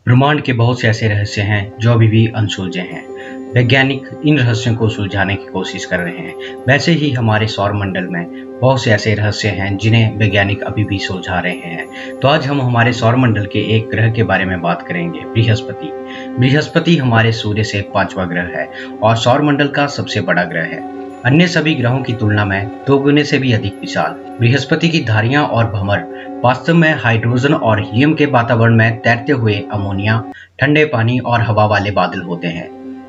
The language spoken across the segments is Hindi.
ब्रह्मांड के बहुत से ऐसे रहस्य हैं जो अभी भी अनसुलझे हैं। वैज्ञानिक इन रहस्यों को सुलझाने की कोशिश कर रहे हैं। वैसे ही हमारे सौर मंडल में बहुत से ऐसे रहस्य हैं जिन्हें वैज्ञानिक अभी भी सुलझा रहे हैं। तो आज हम हमारे सौर मंडल के एक ग्रह के बारे में बात करेंगे, बृहस्पति। बृहस्पति हमारे सूर्य से 5वां ग्रह है और सौर मंडल का सबसे बड़ा ग्रह है। अन्य सभी ग्रहों की तुलना में 2 गुने से भी अधिक विशाल। बृहस्पति की धारियां और भंवर वास्तव में हाइड्रोजन और हीलियम के वातावरण में तैरते हुए अमोनिया, ठंडे पानी और हवा वाले बादल होते हैं।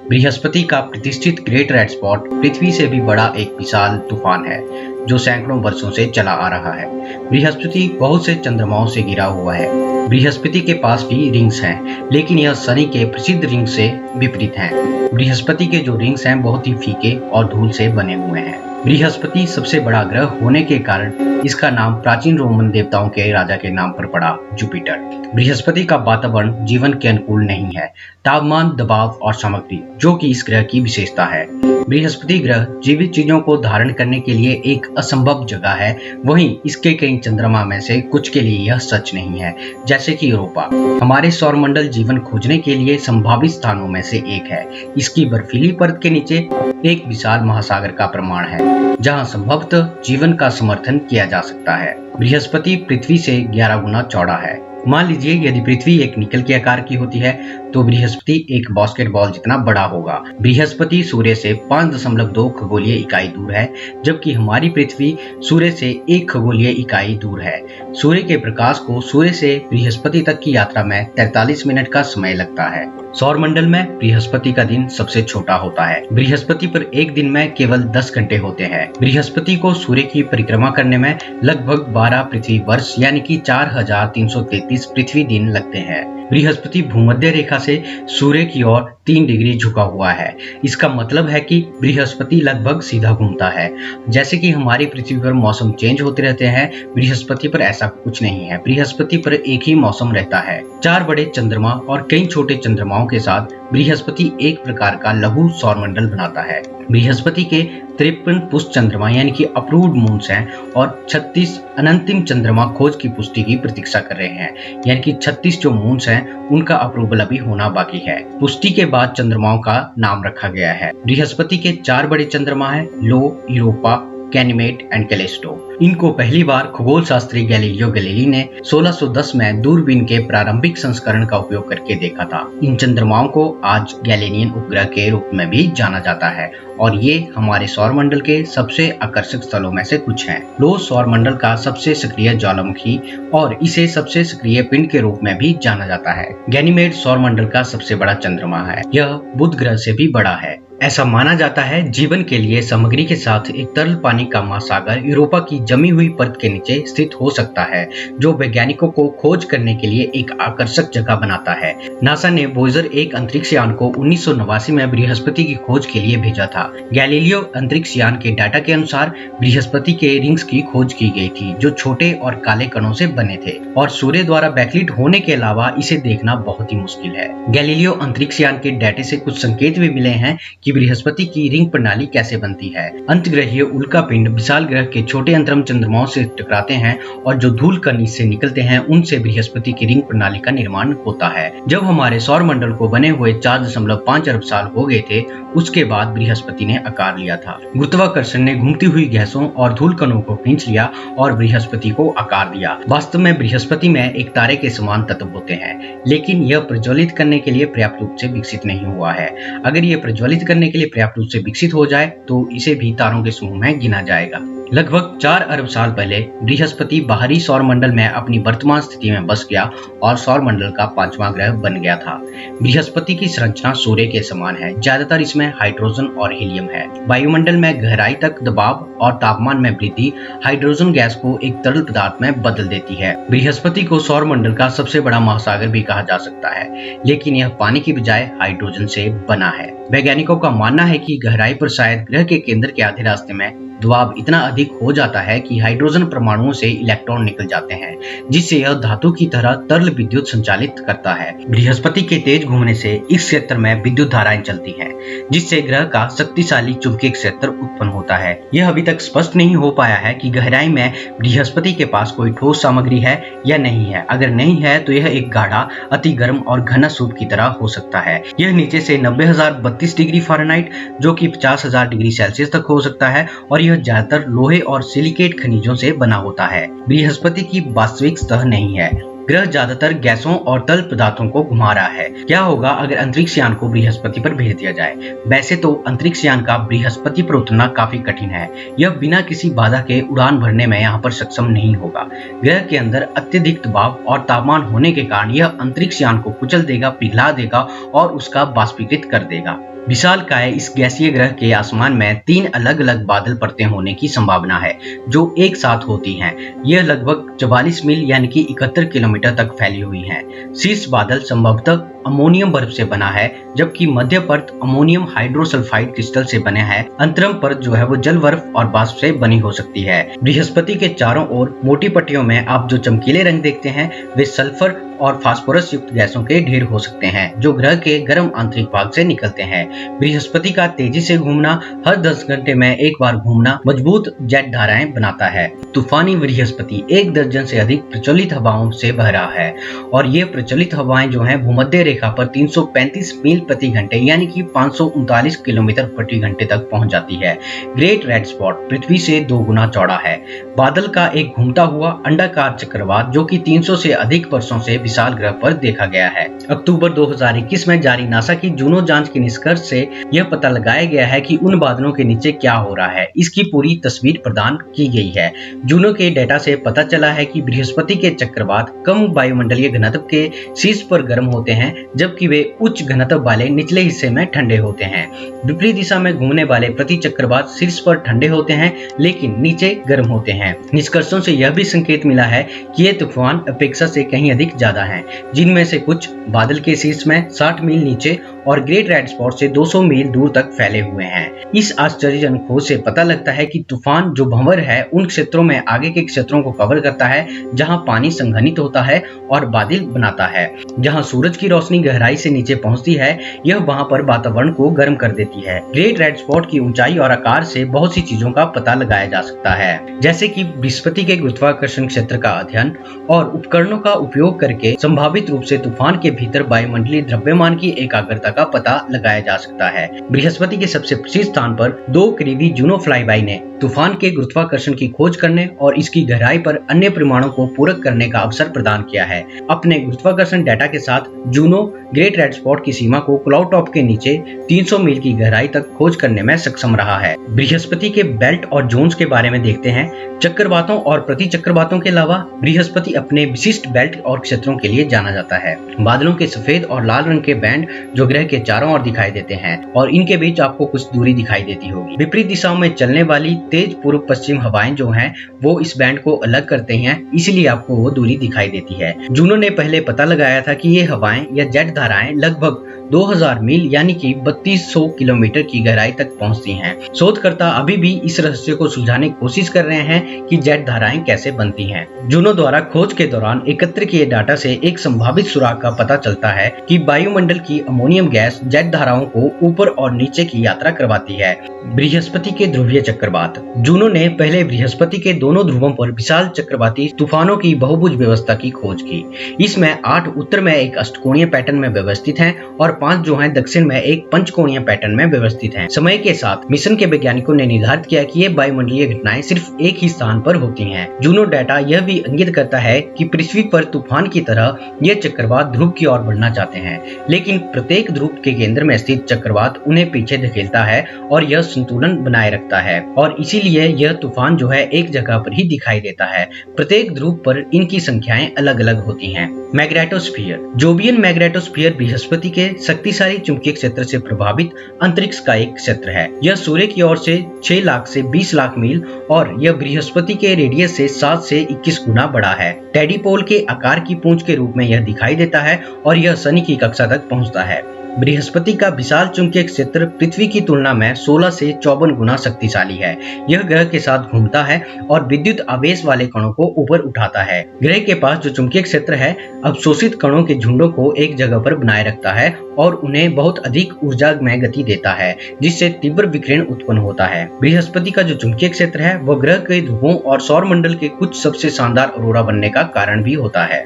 बृहस्पति का प्रतिष्ठित ग्रेट रेड स्पॉट पृथ्वी से भी बड़ा एक विशाल तूफान है जो सैकड़ों वर्षों से चला आ रहा है। बृहस्पति बहुत से चंद्रमाओं से घिरा हुआ है। बृहस्पति के पास भी रिंग्स हैं, लेकिन यह शनि के प्रसिद्ध रिंग से विपरीत हैं। बृहस्पति के जो रिंग्स हैं बहुत ही फीके और धूल से बने हुए हैं। बृहस्पति सबसे बड़ा ग्रह होने के कारण इसका नाम प्राचीन रोमन देवताओं के राजा के नाम पर पड़ा, जुपिटर। बृहस्पति का वातावरण जीवन के अनुकूल नहीं है। तापमान, दबाव और सामग्री जो कि इस ग्रह की विशेषता है। बृहस्पति ग्रह जीवित चीजों को धारण करने के लिए एक असंभव जगह है। वहीं इसके कई चंद्रमा में से कुछ के लिए यह सच नहीं है, जैसे कि यूरोपा। हमारे सौरमंडल जीवन खोजने के लिए संभावित स्थानों में से एक है। इसकी बर्फीली परत के नीचे एक विशाल महासागर का प्रमाण है जहां संभवतः जीवन का समर्थन किया जा सकता है। बृहस्पति पृथ्वी से 11 गुना चौड़ा है। मान लीजिए यदि पृथ्वी एक निकल के आकार की होती है तो बृहस्पति एक बास्केटबॉल जितना बड़ा होगा। बृहस्पति सूर्य से 5.2 खगोलीय इकाई दूर है, जबकि हमारी पृथ्वी सूर्य से 1 खगोलीय इकाई दूर है। सूर्य के प्रकाश को सूर्य से बृहस्पति तक की यात्रा में 43 मिनट का समय लगता है। सौरमंडल में बृहस्पति का दिन सबसे छोटा होता है। बृहस्पति पर एक दिन में केवल 10 घंटे होते हैं। बृहस्पति को सूर्य की परिक्रमा करने में लगभग 12 पृथ्वी वर्ष यानी कि 4333 पृथ्वी दिन लगते हैं। बृहस्पति भूमध्य रेखा से सूर्य की ओर 3 डिग्री झुका हुआ है। इसका मतलब है कि बृहस्पति लगभग सीधा घूमता है। जैसे कि हमारी पृथ्वी पर मौसम चेंज होते रहते हैं, बृहस्पति पर ऐसा कुछ नहीं है। बृहस्पति पर एक ही मौसम रहता है। 4 बड़े चंद्रमा और कई छोटे चंद्रमाओं के साथ बृहस्पति एक प्रकार का लघु सौरमंडल बनाता है। बृहस्पति के 53 पुष्ट चंद्रमा यानी कि अप्रूव्ड मून्स हैं और 36 अनंतिम चंद्रमा खोज की पुष्टि की प्रतीक्षा कर रहे हैं, यानी कि 36 जो मून्स हैं उनका अप्रूवल अभी होना बाकी है। पुष्टि के बाद चंद्रमाओं का नाम रखा गया है। बृहस्पति के 4 बड़े चंद्रमा हैं, लो, यूरोपा, गैनीमेड एंड कैलिस्टो। इनको पहली बार खगोल शास्त्री गैलीलियो गैलीली ने 1610 में दूरबीन के प्रारंभिक संस्करण का उपयोग करके देखा था। इन चंद्रमाओं को आज गैलीलियन उपग्रह के रूप में भी जाना जाता है और ये हमारे सौरमंडल के सबसे आकर्षक स्थलों में से कुछ हैं। लो सौरमंडल का सबसे सक्रिय ज्वालामुखी और इसे सबसे सक्रिय पिंड के रूप में भी जाना जाता है। गैनीमेड सौरमंडल का सबसे बड़ा चंद्रमा है। यह बुध ग्रह से भी बड़ा है। ऐसा माना जाता है जीवन के लिए सामग्री के साथ एक तरल पानी का महासागर यूरोपा की जमी हुई परत के नीचे स्थित हो सकता है, जो वैज्ञानिकों को खोज करने के लिए एक आकर्षक जगह बनाता है। नासा ने वोयेजर 1 अंतरिक्ष यान को 1989 में बृहस्पति की खोज के लिए भेजा था। गैलीलियो अंतरिक्ष यान के डाटा के अनुसार बृहस्पति के रिंग्स की खोज की गई थी जो छोटे और काले कणों से बने थे और सूर्य द्वारा बैकलिट होने के अलावा इसे देखना बहुत ही मुश्किल है। गैलीलियो अंतरिक्ष यान के डाटे से कुछ संकेत भी मिले हैं कि बृहस्पति की रिंग प्रणाली कैसे बनती है। अंतर्ग्रहीय उल्का पिंड विशाल ग्रह के छोटे अंतरम चंद्रमाओं से टकराते हैं और जो धूल कण इससे निकलते हैं उनसे बृहस्पति की रिंग प्रणाली का निर्माण होता है। जब हमारे सौर मंडल को बने हुए 4.5 अरब साल हो गए थे, उसके बाद बृहस्पति ने आकार लिया था। गुरुत्वाकर्षण ने घूमती हुई गैसों और धूल कणों को खींच लिया और बृहस्पति को आकार दिया। वास्तव में बृहस्पति में एक तारे के समान तत्व होते हैं, लेकिन यह प्रज्वलित करने के लिए पर्याप्त रूप से विकसित नहीं हुआ है। अगर यह प्रज्वलित करने के लिए पर्याप्त रूप से विकसित हो जाए तो इसे भी तारों के समूह में गिना जाएगा। लगभग 4 अरब साल पहले बृहस्पति बाहरी सौरमंडल में अपनी वर्तमान स्थिति में बस गया और सौरमंडल का 5वां ग्रह बन गया था। बृहस्पति की संरचना सूर्य के समान है। ज्यादातर इसमें हाइड्रोजन और हीलियम है। वायुमंडल में गहराई तक दबाव और तापमान में वृद्धि हाइड्रोजन गैस को एक तरल पदार्थ में बदल देती है। बृहस्पति को सौरमंडल का सबसे बड़ा महासागर भी कहा जा सकता है, लेकिन यह पानी की बजाय हाइड्रोजन से बना है। वैज्ञानिकों का मानना है कि गहराई पर शायद ग्रह के केंद्र के आधे रास्ते में दबाव इतना अधिक हो जाता है कि हाइड्रोजन परमाणुओं से इलेक्ट्रॉन निकल जाते हैं, जिससे यह धातु की तरह तरल विद्युत संचालित करता है। बृहस्पति के तेज घूमने से इस क्षेत्र में विद्युत धाराएं चलती हैं, जिससे ग्रह का शक्तिशाली चुंबकीय क्षेत्र उत्पन्न होता है। यह अभी तक स्पष्ट नहीं हो पाया है कि गहराई में बृहस्पति के पास कोई ठोस सामग्री है या नहीं है। अगर नहीं है तो यह एक गाढ़ा, अति गर्म और घना सूप की तरह हो सकता है। यह नीचे से 90,032 डिग्री फ़ारेनहाइट जो कि 50,000 डिग्री सेल्सियस तक हो सकता है, और यह ज्यादातर लोहे और सिलिकेट खनिजों से बना होता है। बृहस्पति की वास्तविक सतह नहीं है। ग्रह ज्यादातर गैसों और तरल पदार्थों को घुमा रहा है। क्या होगा अगर अंतरिक्ष यान को बृहस्पति पर भेज दिया जाए? वैसे तो अंतरिक्ष यान का बृहस्पति पर उतरना काफी कठिन है। यह बिना किसी बाधा के उड़ान भरने में यहाँ पर सक्षम नहीं होगा। ग्रह के अंदर अत्यधिक दबाव और तापमान होने के कारण यह अंतरिक्ष यान को कुचल देगा, पिघला देगा और उसका वाष्पीकृत कर देगा। विशालकाय इस गैसीय ग्रह के आसमान में 3 अलग अलग बादल परतें होने की संभावना है, जो एक साथ होती हैं। यह लगभग 44 मील यानी कि 71 किलोमीटर तक फैली हुई हैं। शीर्ष बादल संभवतः अमोनियम बर्फ से बना है, जबकि मध्य परत अमोनियम हाइड्रोसल्फाइड क्रिस्टल से बने हैं। अंतरम परत जो है वो जल बर्फ और वाष्प से बनी हो सकती है। बृहस्पति के चारों ओर मोटी पट्टियों में आप जो चमकीले रंग देखते हैं वे सल्फर और फास्फोरस युक्त गैसों के ढेर हो सकते हैं, जो ग्रह के गर्म आंतरिक भाग से निकलते हैं। बृहस्पति का तेजी से घूमना, हर 10 घंटे में एक बार घूमना मजबूत जेट धाराएं बनाता है। तूफानी बृहस्पति 1 दर्जन से अधिक प्रचलित हवाओं से भर रहा है, और ये प्रचलित हवाएं जो हैं भूमध्य रेखा पर 335 मील प्रति घंटे यानी कि 539 किलोमीटर प्रति घंटे तक पहुंच जाती है। ग्रेट रेड स्पॉट पृथ्वी से 2 गुना चौड़ा है। बादल का एक घूमता हुआ अंडाकार चक्रवात जो कि 300 से अधिक वर्षों से विशाल ग्रह पर देखा गया है। अक्टूबर 2021 में जारी नासा की जूनो जांच के निष्कर्ष से यह पता लगाया गया है कि उन बादलों के नीचे क्या हो रहा है। इसकी पूरी तस्वीर प्रदान की गई है। जूनो के डेटा से पता चला है कि बृहस्पति के चक्रवात कम वायुमंडलीय घनत्व के शीर्ष पर गर्म होते हैं, जबकि वे उच्च घनत्व वाले निचले हिस्से में ठंडे होते हैं। विपरीत दिशा में घूमने वाले प्रति चक्रवात शीर्ष पर ठंडे होते हैं लेकिन नीचे गर्म होते हैं। निष्कर्षों से यह भी संकेत मिला है कि ये तूफान अपेक्षा से कहीं अधिक ज्यादा हैं, जिनमें से कुछ बादल के शीर्ष में 60 मील नीचे और ग्रेट रेड स्पॉट से 200 मील दूर तक फैले हुए हैं। इस आश्चर्यजनक खोज से पता लगता है कि तूफान जो भंवर है उन क्षेत्रों में आगे के क्षेत्रों को कवर करता है जहां पानी संघनित होता है और बादल बनाता है। जहां सूरज की रोशनी गहराई से नीचे पहुंचती है, यह वहां पर वातावरण को गर्म कर देती है। ग्रेट रेड स्पॉट की ऊंचाई और आकार से बहुत सी चीजों का पता लगाया जा सकता है, जैसे कि बृहस्पति के गुरुत्वाकर्षण क्षेत्र का अध्ययन और उपकरणों का उपयोग करके संभावित रूप से तूफान के भीतर वायुमंडलीय द्रव्यमान की एकाग्रता का पता लगाया जा सकता है। बृहस्पति के सबसे प्रसिद्ध स्थान पर 2 करीबी जूनो फ्लाईबाई ने तूफान के गुरुत्वाकर्षण की खोज करने और इसकी गहराई पर अन्य परिमाणों को पूरक करने का अवसर प्रदान किया है। अपने गुरुत्वाकर्षण डेटा के साथ जूनो ग्रेट रेड स्पॉट की सीमा को क्लाउड टॉप के नीचे 300 मील की गहराई तक खोज करने में सक्षम रहा है। बृहस्पति के बेल्ट और जोन्स के बारे में देखते हैं। चक्रवातों और प्रति चक्रवातों के अलावा बृहस्पति अपने विशिष्ट बेल्ट और क्षेत्रों के लिए जाना जाता है। बादलों के सफेद और लाल रंग के बैंड जो ग्रह के चारों ओर दिखाई देते हैं और इनके बीच आपको कुछ दूरी दिखाई देती होगी। विपरीत दिशाओं में चलने वाली तेज पूर्व पश्चिम हवाएं जो हैं वो इस बैंड को अलग करते हैं, इसलिए आपको वो दूरी दिखाई देती है। जूनो ने पहले पता लगाया था कि ये हवाएं या जेट धाराएं लगभग 2000 मील यानी कि 3200 किलोमीटर की गहराई तक पहुंचती हैं। शोधकर्ता अभी भी इस रहस्य को सुलझाने की कोशिश कर रहे हैं कि जेट धाराएं कैसे बनती हैं। जूनो द्वारा खोज के दौरान एकत्र किए डाटा से एक संभावित सुराग का पता चलता है कि वायुमंडल की अमोनियम गैस जेट धाराओं को ऊपर और नीचे की यात्रा करवाती है। बृहस्पति के ध्रुवीय चक्रवात। जूनो ने पहले बृहस्पति के दोनों ध्रुवों पर विशाल चक्रवाती तूफानों की बहुभुज व्यवस्था की खोज की। इसमें 8 उत्तर में एक अष्टकोणीय पैटर्न में व्यवस्थित हैं और 5 जो हैं दक्षिण में एक पंचकोणीय पैटर्न में व्यवस्थित हैं। समय के साथ मिशन के वैज्ञानिकों ने निर्धारित किया कि ये वायुमंडलीय घटनाएं सिर्फ एक ही स्थान पर होती हैं। जूनो डाटा यह भी इंगित करता है कि पृथ्वी पर तूफान की तरह ये चक्रवात ध्रुव की ओर बढ़ना चाहते हैं, लेकिन प्रत्येक ध्रुव के केंद्र में स्थित चक्रवात उन्हें पीछे धकेलता है और यह संतुलन बनाए रखता है, और इसीलिए यह तूफान जो है एक जगह पर ही दिखाई देता है। प्रत्येक ध्रुव पर इनकी संख्याएं अलग अलग होती हैं। मैग्नेटोस्फीयर। जोवियन मैग्नेटोस्फीयर बृहस्पति के शक्तिशाली चुंबकीय क्षेत्र से प्रभावित अंतरिक्ष का एक क्षेत्र है। यह सूर्य की ओर से 6 लाख से 20 लाख मील और यह बृहस्पति के रेडियस से 7 से 21 गुना बड़ा है। टेडी पोल के आकार की पूंछ के रूप में यह दिखाई देता है और यह शनि की कक्षा तक पहुंचता है। बृहस्पति का विशाल चुंबकीय क्षेत्र पृथ्वी की तुलना में 16 से 54 गुना शक्तिशाली है। यह ग्रह के साथ घूमता है और विद्युत आवेश वाले कणों को ऊपर उठाता है। ग्रह के पास जो चुंबकीय क्षेत्र है अवशोषित कणों के झुंडों को एक जगह पर बनाए रखता है और उन्हें बहुत अधिक ऊर्जा में गति देता है, जिससे तीव्र विकिरण उत्पन्न होता है। बृहस्पति का जो चुंबकीय क्षेत्र है वह ग्रह के ध्रुवों और सौर मंडल के कुछ सबसे शानदार ऑरोरा बनने का कारण भी होता है।